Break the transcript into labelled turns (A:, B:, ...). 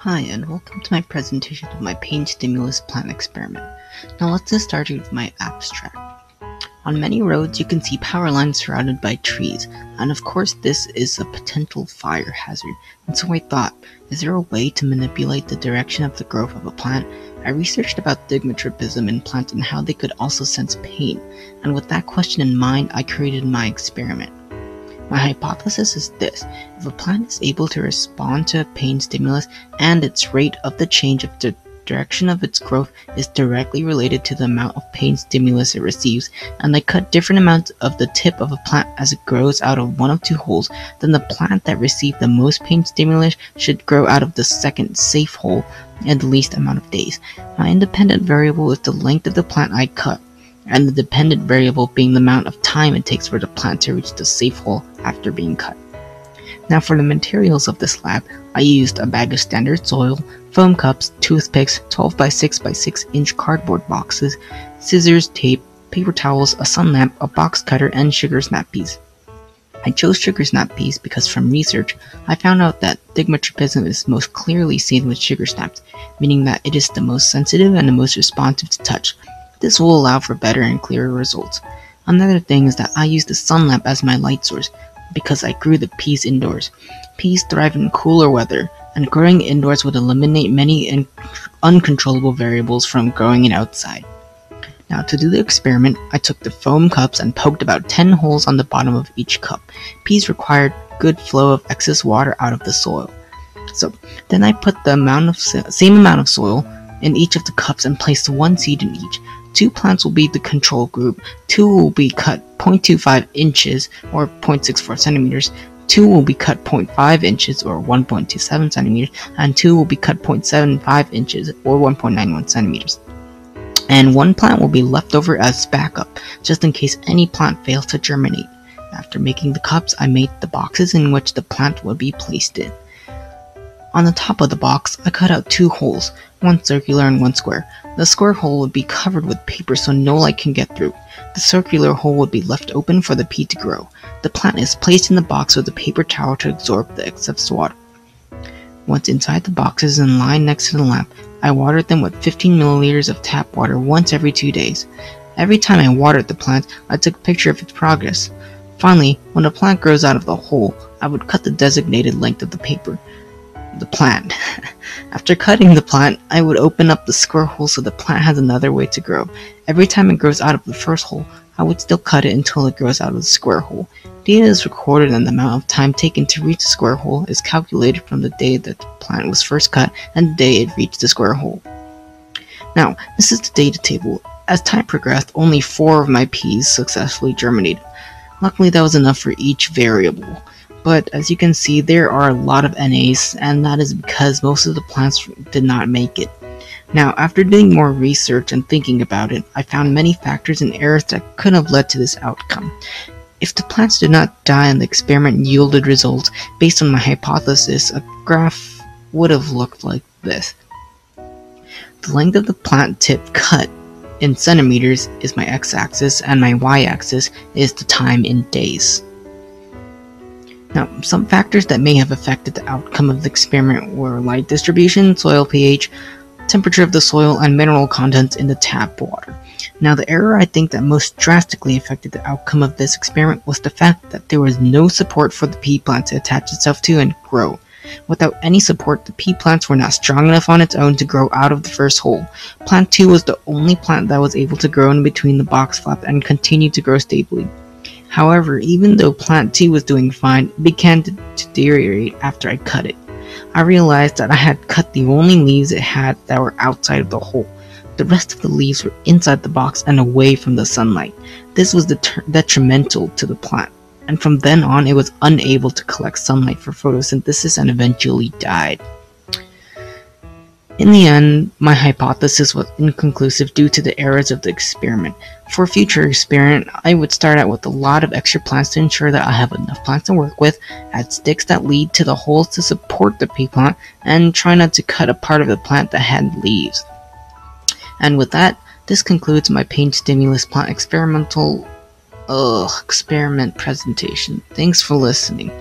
A: Hi, and welcome to my presentation of my pain stimulus plant experiment. Now let's get started with my abstract. On many roads you can see power lines surrounded by trees, and of course this is a potential fire hazard, and so I thought, is there a way to manipulate the direction of the growth of a plant? I researched about stigmatropism in plants and how they could also sense pain, and with that question in mind I created my experiment. My hypothesis is this: if a plant is able to respond to a pain stimulus and its rate of the change of the direction of its growth is directly related to the amount of pain stimulus it receives, and I cut different amounts of the tip of a plant as it grows out of one of two holes, then the plant that received the most pain stimulus should grow out of the second safe hole in the least amount of days. My independent variable is the length of the plant I cut, and the dependent variable being the amount of time it takes for the plant to reach the safe hole after being cut. Now for the materials of this lab, I used a bag of standard soil, foam cups, toothpicks, 12 by 6 by 6 inch cardboard boxes, scissors, tape, paper towels, a sun lamp, a box cutter, and sugar snap peas. I chose sugar snap peas because from research, I found out that stigmatropism is most clearly seen with sugar snaps, meaning that it is the most sensitive and the most responsive to touch. This will allow for better and clearer results. Another thing is that I used the sun lamp as my light source because I grew the peas indoors. Peas thrive in cooler weather, and growing indoors would eliminate many uncontrollable variables from growing it outside. Now to do the experiment, I took the foam cups and poked about 10 holes on the bottom of each cup. Peas required good flow of excess water out of the soil. So then I put the same amount of soil in each of the cups and placed one seed in each. 2 plants will be the control group, 2 will be cut 0.25 inches or 0.64 centimeters, 2 will be cut 0.5 inches or 1.27 centimeters, and 2 will be cut 0.75 inches or 1.91 centimeters. And 1 plant will be left over as backup, just in case any plant fails to germinate. After making the cups, I made the boxes in which the plant would be placed in. On the top of the box, I cut out 2 holes, one circular and one square. The square hole would be covered with paper so no light can get through. The circular hole would be left open for the pea to grow. The plant is placed in the box with a paper towel to absorb the excess water. Once inside the boxes and lying next to the lamp, I watered them with 15 milliliters of tap water once every 2 days. Every time I watered the plant, I took a picture of its progress. Finally, when the plant grows out of the hole, I would cut the designated length of the plant. After cutting the plant, I would open up the square hole so the plant has another way to grow. Every time it grows out of the first hole, I would still cut it until it grows out of the square hole. Data is recorded and the amount of time taken to reach the square hole is calculated from the day that the plant was first cut and the day it reached the square hole. Now, this is the data table. As time progressed, only 4 of my peas successfully germinated. Luckily, that was enough for each variable. But as you can see, there are a lot of NAs, and that is because most of the plants did not make it. Now, after doing more research and thinking about it, I found many factors and errors that could have led to this outcome. If the plants did not die and the experiment yielded results based on my hypothesis, a graph would have looked like this. The length of the plant tip cut in centimeters is my x-axis, and my y-axis is the time in days. Now, some factors that may have affected the outcome of the experiment were light distribution, soil pH, temperature of the soil, and mineral contents in the tap water. Now, the error I think that most drastically affected the outcome of this experiment was the fact that there was no support for the pea plant to attach itself to and grow. Without any support, the pea plants were not strong enough on its own to grow out of the first hole. Plant 2 was the only plant that was able to grow in between the box flap and continue to grow stably. However, even though plant 2 was doing fine, it began to deteriorate after I cut it. I realized that I had cut the only leaves it had that were outside of the hole. The rest of the leaves were inside the box and away from the sunlight. This was detrimental to the plant, and from then on it was unable to collect sunlight for photosynthesis and eventually died. In the end, my hypothesis was inconclusive due to the errors of the experiment. For a future experiment, I would start out with a lot of extra plants to ensure that I have enough plants to work with, add sticks that lead to the holes to support the pea plant, and try not to cut a part of the plant that had leaves. And with that, this concludes my pain stimulus plant experiment presentation. Thanks for listening.